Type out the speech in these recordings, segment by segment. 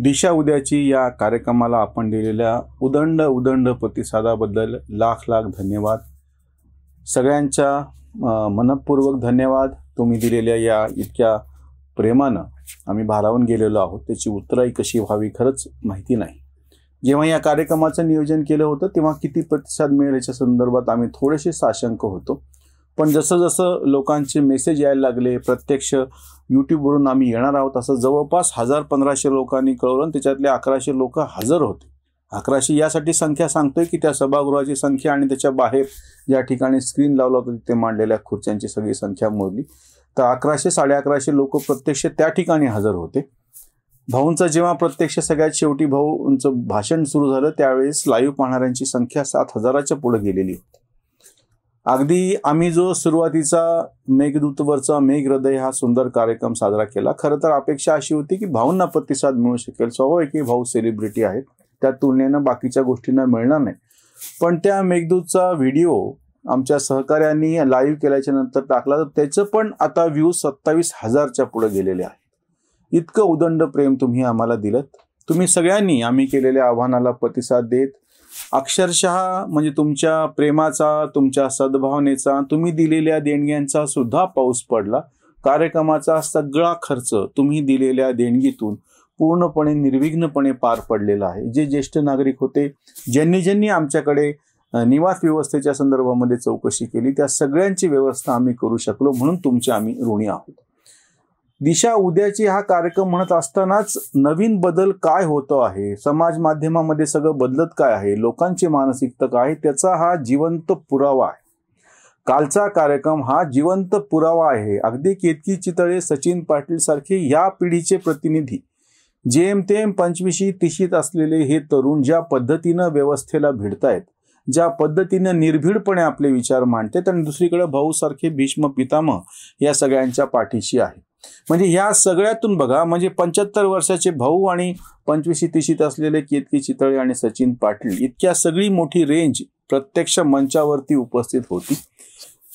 दिशा उद्याची या कार्यक्रमाला आपण दिलेल्या उदंड उदंड प्रतिसादाबद्दल लाख लाख धन्यवाद. सगळ्यांच्या मनपूर्वक धन्यवाद. तुम्ही दिलेल्या या इतक्या प्रेमानं आम्ही भारावून गेलेलो आहोत. त्याची उत्तराई कशी व्हावी खरंच माहिती नाही. जेव्हा या कार्यक्रमाचं नियोजन केलं होतं तेव्हा किती प्रतिसाद मिळेल याच्या संदर्भात आम्ही थोडेसे साशंक होतो. पण जसं जसं लोकांचे मेसेज यायला लागले, प्रत्यक्ष यूट्यूबवरून आम्ही येणार आहोत असं जवळपास 1000-1500 लोकांनी कळवलं आणि त्याच्यातले 1100 लोक हजर होते. 1100 यासाठी संख्या सांगतोय की त्या सभागृहाची संख्या आणि त्याच्या बाहेर ज्या ठिकाणी स्क्रीन लावलं होतं तिथे मांडलेल्या खुर्च्यांची सगळी संख्या मोजली तर 1100-1150 लोक प्रत्यक्ष त्या ठिकाणी हजर होते. भाऊंचं जेव्हा प्रत्यक्ष सगळ्यात शेवटी भाऊंचं भाषण सुरू झालं त्यावेळेस लाईव्ह पाहणाऱ्यांची संख्या 7000च्या पुढे गेलेली होती. अगदी आम्ही जो सुरुवातीचा मेघदूतवरचा मेघ हृदय हा सुंदर कार्यक्रम साजरा केला. खरं तर अपेक्षा अशी होती की भाऊंना प्रतिसाद मिळू शकेल. स्वाभाविक की भाऊ सेलिब्रिटी आहेत, त्या तुलनेनं बाकीच्या गोष्टींना मिळणार नाही. पण त्या मेघदूतचा व्हिडिओ आमच्या सहकार्यांनी लाईव्ह केल्याच्या नंतर टाकला तर त्याचं पण आता व्ह्यूज 27000च्या पुढे गेलेले आहेत. इतकं उदंड प्रेम तुम्ही आम्हाला दिलं. तुम्ही सगळ्यांनी आम्ही केलेल्या आव्हानाला प्रतिसाद देत अक्षरशः म्हणजे तुमच्या प्रेमाचा, तुमच्या सद्भावनेचा, तुम्ही दिलेल्या देणग्यांचा सुद्धा पाऊस पडला. कार्यक्रमाचा सगळा खर्च तुम्ही दिलेल्या देणगीतून पूर्णपणे निर्विघ्नपणे पार पडलेला आहे. जे ज्येष्ठ नागरिक होते, ज्यांनी आमच्याकडे निवास व्यवस्थेच्या संदर्भामध्ये चौकशी केली, त्या सगळ्यांची व्यवस्था आम्ही करू शकलो म्हणून तुमचे आम्ही ऋणी आहोत. दिशा उद्याची हा कार्यक्रम म्हणत असतानाच नवीन बदल काय होतो आहे, समाज माध्यमामध्ये सगळं बदलत काय आहे, लोकांची मानसिकता काय, त्याचा हा जिवंत पुरावा आहे. कालचा कार्यक्रम हा जिवंत पुरावा आहे. अगदी केतकी चितळे, सचिन पाटील सारखे या पिढीचे प्रतिनिधी, जेमतेम 25-30 असलेले हे तरुण ज्या पद्धतीनं व्यवस्थेला भिडतायत, ज्या पद्धतीनं निर्भीडपणे आपले विचार मांडतात आणि दुसरीकडे भाऊ सारखे भीष्म पितामह या सगळ्यांच्या पाठीशी आहे. म्हणजे ह्या सगळ्यातून बघा, म्हणजे 75 वर्षाचे भाऊ आणि 25-30 असलेले केतकी चितळे आणि सचिन पाटील इतक्या सगळी मोठी रेंज प्रत्यक्ष मंचावरती उपस्थित होती.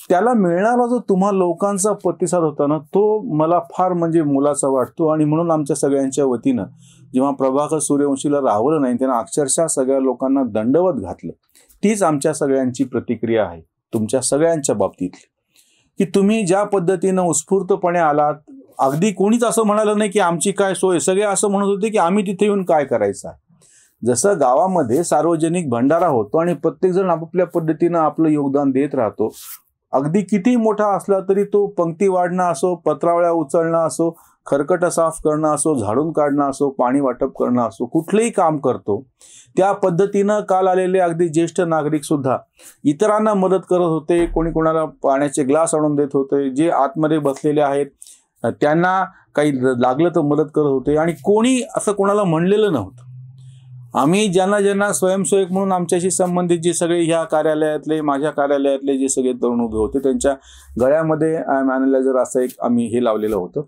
त्याला मिळणारा जो तुम्हा लोकांचा प्रतिसाद होता ना, तो मला फार म्हणजे मोलाचा वाटतो. आणि म्हणून आमच्या सगळ्यांच्या वतीनं जेव्हा प्रभाकर सूर्यवंशीला राहवलं नाही, त्यांना अक्षरशः सगळ्या लोकांना दंडवत घातलं. तीच आमच्या सगळ्यांची प्रतिक्रिया आहे तुमच्या सगळ्यांच्या बाबतीतली, की तुम्ही ज्या पद्धतीनं उत्स्फूर्तपणे आलात. अगदी कोणीच असं म्हणालं नाही की आमची काय सोय, सगळे असं म्हणत होते की आम्ही तिथे येऊन काय करायचं आहे. जसं गावामध्ये सार्वजनिक भंडारा होतो आणि प्रत्येकजण आपापल्या पद्धतीनं आपलं योगदान देत राहतो. अगदी किती मोठा असला तरी तो पंक्ती वाढणं असो, पत्रावळ्या उचलणं असो, खरकट साफ करणं असो, झाडून काढणं असो, पाणी वाटप करणं असो, कुठलंही काम करतो. त्या पद्धतीनं काल आलेले अगदी ज्येष्ठ नागरिक सुद्धा इतरांना मदत करत होते. कोणी कोणाला पाण्याचे ग्लास आणून देत होते. जे आतमध्ये बसलेले आहेत त्यांना काही लागलं तर मदत करत होते आणि कोणी असं कोणाला म्हणलेलं नव्हतं. आम्ही ज्यांना स्वयंसेवक म्हणून आमच्याशी संबंधित जे सगळे ह्या कार्यालयातले, माझ्या कार्यालयातले जे सगळे तरुण उभे होते त्यांच्या गळ्यामध्ये अॅनालायझर असं एक आम्ही हे लावलेलं होतं.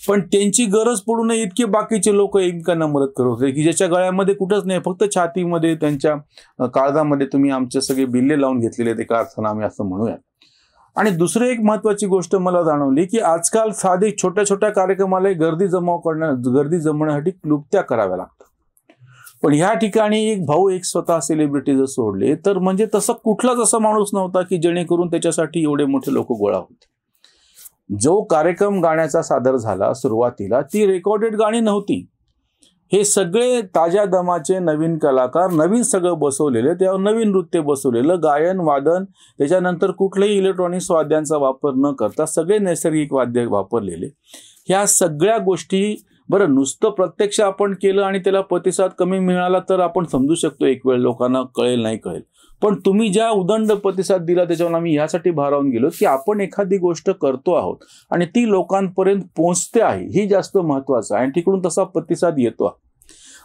पण त्यांची गरज पडू नये इतके बाकीचे लोक एकमेकांना मदत करत होते की ज्याच्या गळ्यामध्ये कुठंच नाही, फक्त छातीमध्ये, त्यांच्या काळजामध्ये तुम्ही आमचे सगळे बिल्ले लावून घेतलेले ते अर्थानं आम्ही असं म्हणूया. आणि दुसरी एक महत्वाची गोष्ट मला जाणवली की आजकाल साधे छोट्या छोट्या कार्यक्रमाला गर्दी जमवण्यासाठी क्लुप्त्या कराव्या लागतात. पण ह्या ठिकाणी एक भाऊ एक स्वतः सेलिब्रिटी जर सोडले तर म्हणजे तसं कुठलाच असा माणूस नव्हता की जेणेकरून त्याच्यासाठी एवढे मोठे लोक गोळा होते. जो कार्यक्रम गाण्याचा सादर झाला सुरुवातीला, ती रेकॉर्डेड गाणी नव्हती. हे सगळे ताज्या दमाचे नवीन कलाकार, नवीन सगळं बसवलेलं, त्यावर नवीन नृत्य बसवलेलं, गायन वादन, त्याच्यानंतर कुठल्याही इलेक्ट्रॉनिक्स वाद्यांचा वापर न करता सगळे नैसर्गिक वाद्य वापरलेले. ह्या सगळ्या गोष्टी बरं नुसतं प्रत्यक्ष आपण केलं आणि त्याला प्रतिसाद कमी मिळाला तर आपण समजू शकतो एक वेळ लोकांना कळेल नाही कळेल. पण तुम्ही ज्या उदंड प्रतिसाद दिला त्याच्यावर आम्ही यासाठी भारावून गेलो की आपण एखादी गोष्ट करतो आहोत आणि ती लोकांपर्यंत पोहोचते आहे, ही जास्त महत्वाचं आहे आणि तिकडून तसा प्रतिसाद येतो.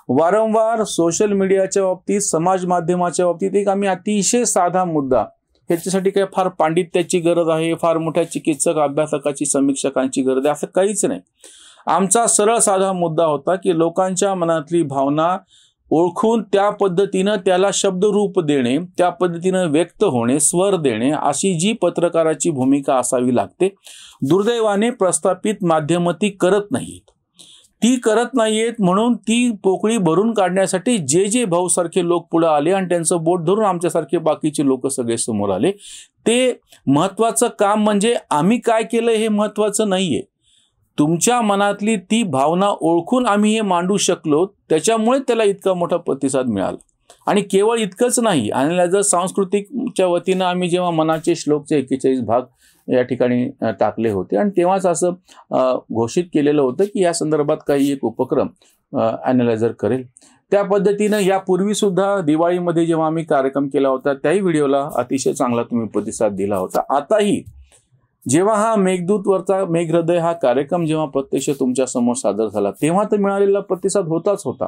वारंवार सोशल मीडियाच्या बाबतीत, समाज माध्यमाच्या बाबतीत एक आम्ही अतिशय साधा मुद्दा, ह्याच्यासाठी काय फार पांडित्याची गरज आहे, फार मोठ्या चिकित्सक अभ्यासकाची, समीक्षकांची गरज आहे असं काहीच नाही. आमचा सरळ साधा मुद्दा होता की लोकांच्या मनातली भावना ओळखून त्या पद्धतीनं त्याला शब्दरूप देणे, त्या पद्धतीनं व्यक्त होणे, स्वर देणे, अशी जी पत्रकाराची भूमिका असावी लागते, दुर्दैवाने प्रस्थापित माध्यम ती करत नाहीत. ती करत नाहीयेत म्हणून ती पोकळी भरून काढण्यासाठी जे जे भाऊ सारखे लोक पुढे आले आणि त्यांचं बोट धरून आमच्यासारखे बाकीचे लोक सगळे समोर आले. ते महत्वाचं काम म्हणजे आम्ही काय केलं हे महत्वाचं नाहीये. तुमच्या मनातली ती भावना ओळखून आम्ही हे मांडू शकलो, त्याच्यामुळे त्याला इतका मोठा प्रतिसाद मिळाला. आणि केवळ इतकंच नाही, आणि सांस्कृतिकच्या वतीनं आम्ही जेव्हा मनाचे श्लोकचे 41 भाग या ठिकाणी टाकले होते आणि तेव्हाच असं घोषित केलेलं होतं की या संदर्भात काही एक उपक्रम ॲनालायझर करेल. त्या पद्धतीनं यापूर्वी सुद्धा दिवाळीमध्ये जेव्हा आम्ही कार्यक्रम केला होता त्याही व्हिडिओला अतिशय चांगला तुम्ही प्रतिसाद दिला होता. आताही जेव्हा हा मेघदूतवरचा मेघहृदय हा कार्यक्रम जेव्हा प्रत्यक्ष तुमच्या समोर सादर झाला तेव्हा तर मिळालेला प्रतिसाद होताच होता.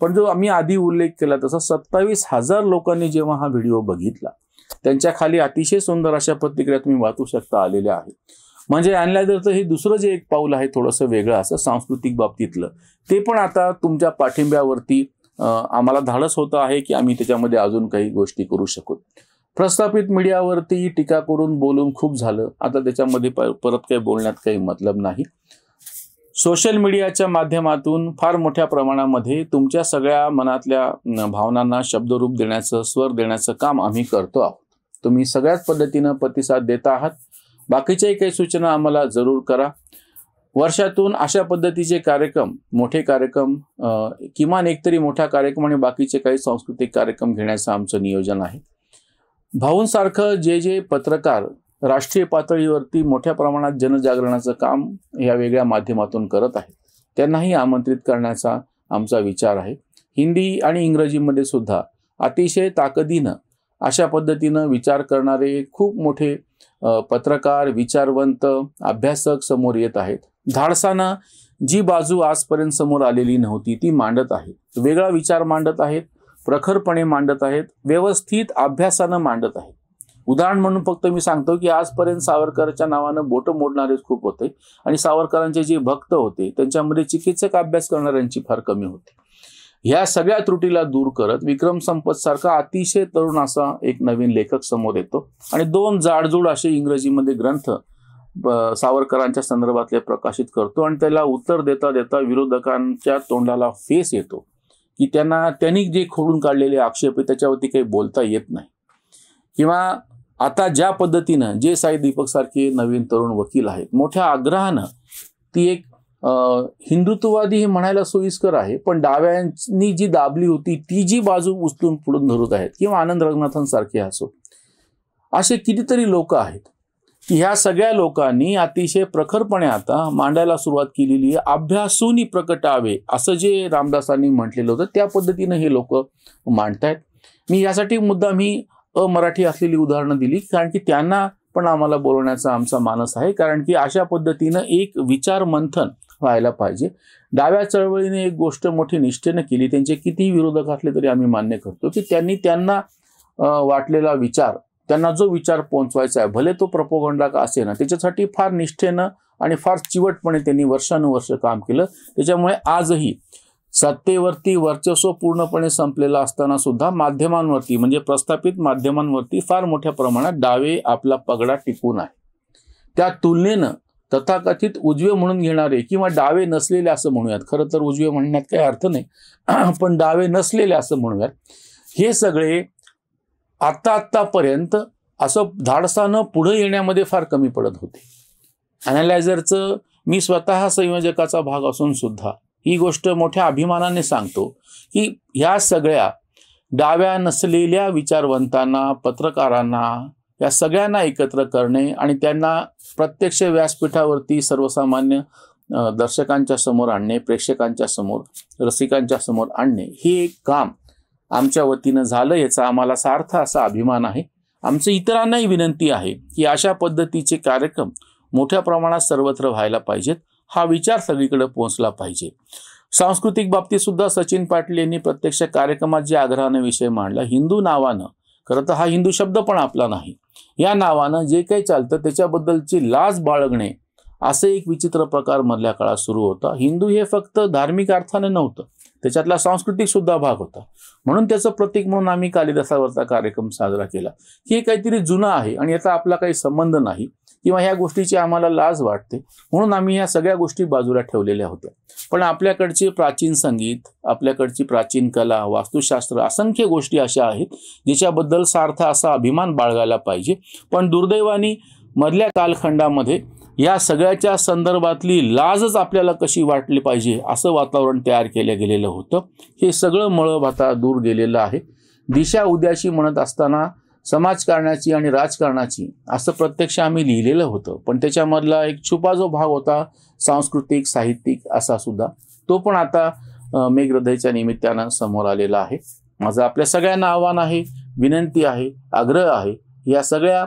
पण जो आम्ही आधी उल्लेख केला तसा 27,000 लोकांनी जेव्हा हा व्हिडिओ बघितला त्यांच्या खाली अतिशय सुंदर अशा प्रतिक्रिया तुम्ही वाचू शकता आलेल्या आहेत. म्हणजे ॲनालायझरचं हे दुसरं जे एक पाऊल आहे थोडंसं वेगळं असं सांस्कृतिक बाबतीतलं, ते पण आता तुमच्या पाठिंब्यावरती आम्हाला धाडस होतं आहे की आम्ही त्याच्यामध्ये अजून काही गोष्टी करू शकू. प्रस्थापित मीडियावरती टीका करून बोलून खूप झालं, आता त्याच्यामध्ये परत काही बोलण्यात काही मतलब नाही. सोशल मीडियाच्या माध्यमातून फार मोठ्या प्रमाणामध्ये तुमच्या सगळ्या मनातल्या भावनांना शब्दरूप देण्याचं, स्वर देण्याचं काम आम्ही करतो आहोत. तुम्ही सगळ्याच पद्धतीनं प्रतिसाद देता आहात. बाकीच्याही काही सूचना आम्हाला जरूर करा. वर्षातून अशा पद्धतीचे कार्यक्रम, मोठे कार्यक्रम, किमान एकतरी मोठा कार्यक्रम आणि बाकीचे काही सांस्कृतिक कार्यक्रम घेण्याचं आमचं नियोजन आहे. भाऊंसारखं जे जे पत्रकार राष्ट्रीय पातळीवरती मोठ्या प्रमाणात जनजागरणाचं काम या वेगळ्या माध्यमातून करत आहेत त्यांनाही आमंत्रित करण्याचा आमचा विचार आहे. हिंदी आणि इंग्रजीमध्ये सुद्धा अतिशय ताकदीनं अशा पद्धतीनं विचार करणारे खूप मोठे पत्रकार, विचारवंत, अभ्यासक समोर येत आहेत. धाडसानं जी बाजू आजपर्यंत समोर आलेली नव्हती ती मांडत आहेत. वेगळा विचार मांडत आहेत, प्रखरपणे मांडत आहेत, व्यवस्थित अभ्यासानं मांडत आहेत. उदाहरण म्हणून फक्त मी सांगतो की आजपर्यंत सावरकरच्या नावानं बोटं मोडणारेच खूप होते आणि सावरकरांचे जे भक्त होते त्यांच्यामध्ये चिकित्सक अभ्यास करणाऱ्यांची फार कमी होती. ह्या सगळ्या त्रुटीला दूर करत विक्रम संपत सारखा अतिशय तरुण असा एक नवीन लेखक समोर येतो आणि 2 जाडजूड असे इंग्रजीमध्ये ग्रंथ सावरकरांच्या संदर्भातले प्रकाशित करतो आणि त्याला उत्तर देता देता विरोधकांच्या तोंडाला फेस येतो की त्यांनी जे खोडून काढलेले आक्षेप त्याच्यावरती काही बोलता येत नाही. किंवा आता ज्या पद्धतीनं जे साई दीपक सारखे नवीन तरुण वकील आहेत मोठ्या आग्रहानं ती एक हिंदुत्ववादी हे म्हणायला सोयीस्कर आहे पण डाव्यांनी जी दाबली होती ती जी बाजू उचलून पुढून धरत आहेत, किंवा आनंद रंगनाथन सारखे असो, असे कितीतरी लोक आहेत की ह्या सगळ्या लोकांनी अतिशय प्रखरपणे आता मांडायला सुरुवात केलेली आहे. अभ्यासूनी प्रकटावे असं जे रामदासांनी म्हटलेलं होतं त्या पद्धतीनं हे लोक मांडतायत. मी यासाठी मी अमराठी असलेली उदाहरणं दिली कारण की त्यांना पण आम्हाला बोलवण्याचा आमचा मानस आहे. कारण की अशा पद्धतीनं एक विचार मंथन व्हायला पाहिजे. डाव्या चळवळीने एक गोष्ट मोठी निष्ठेनं केली, त्यांचे कितीही विरोधक असले तरी आम्ही मान्य करतो की त्यांना वाटलेला विचार, त्यांना जो विचार पोहोचवायचा आहे भले तो प्रोपोगंडा का असे ना, त्याच्यासाठी फार निष्ठेनं आणि फार चिवटपणे त्यांनी वर्षानुवर्ष काम केलं. त्याच्यामुळे आजही सत्तेवरती वर्चस्व पूर्णपणे संपलेलं असताना सुद्धा माध्यमांवरती म्हणजे प्रस्थापित माध्यमांवरती फार मोठ्या प्रमाणात डावे आपला पगडा टिकून आहे. त्या तुलनेनं तथाकथित उजवे म्हणून घेणारे किंवा डावे नसलेले असं म्हणूयात, खरं तर उजवे म्हणण्यात काही अर्थ नाही पण डावे नसलेले असं म्हणूयात, हे सगळे आत्तापर्यंत असं धाडसानं पुढे येण्यामध्ये फार कमी पडत होते. ॲनालायझरचं मी स्वतः संयोजकाचा भाग असून सुद्धा ही गोष्ट मोठ्या अभिमानाने सांगतो की ह्या सगळ्या डाव्या नसलेल्या विचारवंतांना, पत्रकारांना, या सगळ्यांना एकत्र करणे आणि त्यांना प्रत्यक्ष व्यासपीठावरती सर्वसामान्य दर्शकांच्या समोर आणणे, प्रेक्षकांच्या समोर, रसिकांच्या समोर आणणे, हे एक काम आमच्या वतीनं झालं. याचा आम्हाला सार्थ असा अभिमान आहे. आमचं इतरांनाही विनंती आहे की अशा पद्धतीचे कार्यक्रम मोठ्या प्रमाणात सर्वत्र व्हायला पाहिजेत. हा विचार सगळीकडे पोहोचला पाहिजे. सांस्कृतिक बाबतीत सुद्धा सचिन पाटील यांनी प्रत्यक्ष कार्यक्रमात जे आग्रहाने विषय मांडला, हिंदू नावानं, खरं तर हा हिंदू शब्द पण आपला नाही, या नावानं जे काही चालतं त्याच्याबद्दलची लाज बाळगणे असे एक विचित्र प्रकार मधल्या काळात सुरू होता. हिंदू हे फक्त धार्मिक अर्थाने नव्हतं, त्याच्यातला सांस्कृतिक सुद्धा भाग होता. म्हणून त्याचं प्रतीक म्हणून आम्ही कालिदासावरचा कार्यक्रम साजरा केला. हे काहीतरी जुनं आहे आणि याचा आपला काही संबंध नाही किंवा ह्या गोष्टीची आम्हाला लाज वाटते, म्हणून आम्ही ह्या सगळ्या गोष्टी बाजूला ठेवलेल्या होत्या. पण आपल्याकडचे प्राचीन संगीत, आपल्याकडची प्राचीन कला, वास्तुशास्त्र, असंख्य गोष्टी अशा आहेत ज्याच्याबद्दल सार्थ असा अभिमान बाळगायला पाहिजे. पण दुर्दैवाने मधल्या कालखंडामध्ये या सगळ्याच्या संदर्भातली लाजच आपल्याला कशी वाटली पाहिजे असं वातावरण तयार केलं गेलेलं होतं. हे सगळं मळब आता दूर गेलेलं आहे. दिशा उद्याशी म्हणत असताना समाजकारणाची आणि राजकारणाची असं प्रत्यक्ष आम्ही लिहिलेलं होतं, पण त्याच्यामधला एक छुपा जो भाग होता सांस्कृतिक साहित्यिक असा सुद्धा, तो पण आता मेघहृदयच्या निमित्तानं समोर आलेला आहे. माझं आपल्या सगळ्यांना आव्हान आहे, विनंती आहे, आग्रह आहे, या सगळ्या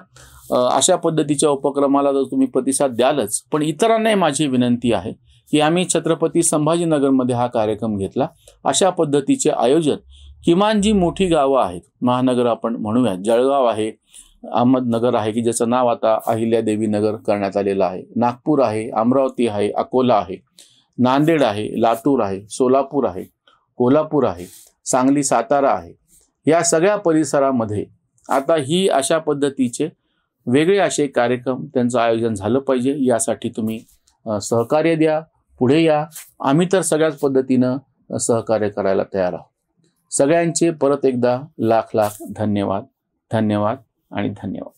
अशा पद्धतीच्या उपक्रमाला जर तुम्ही प्रतिसाद द्यालच, पण इतरांनाही माझी विनंती आहे की आम्ही छत्रपती संभाजीनगरमध्ये हा कार्यक्रम घेतला. अशा पद्धतीचे आयोजन किमान जी मोठी गावं आहेत, महानगर आपण म्हणूयात, जळगाव आहे, अहमदनगर आहे की ज्याचं नाव आता अहिल्यादेवी नगर करण्यात आलेलं आहे, नागपूर आहे, अमरावती आहे, अकोला आहे, नांदेड आहे, लातूर आहे, सोलापूर आहे, कोल्हापूर आहे, सांगली, सातारा आहे. या सगळ्या परिसरामध्ये आता ही अशा पद्धतीचे वेगळे असे कार्यक्रम त्यांचं आयोजन झालं पाहिजे. यासाठी तुम्ही सहकार्य द्या, पुढे या. आम्ही तर सगळ्याच पद्धतीनं सहकार्य करायला तयार आहोत. सगळ्यांचे परत एकदा लाख लाख धन्यवाद, धन्यवाद आणि धन्यवाद.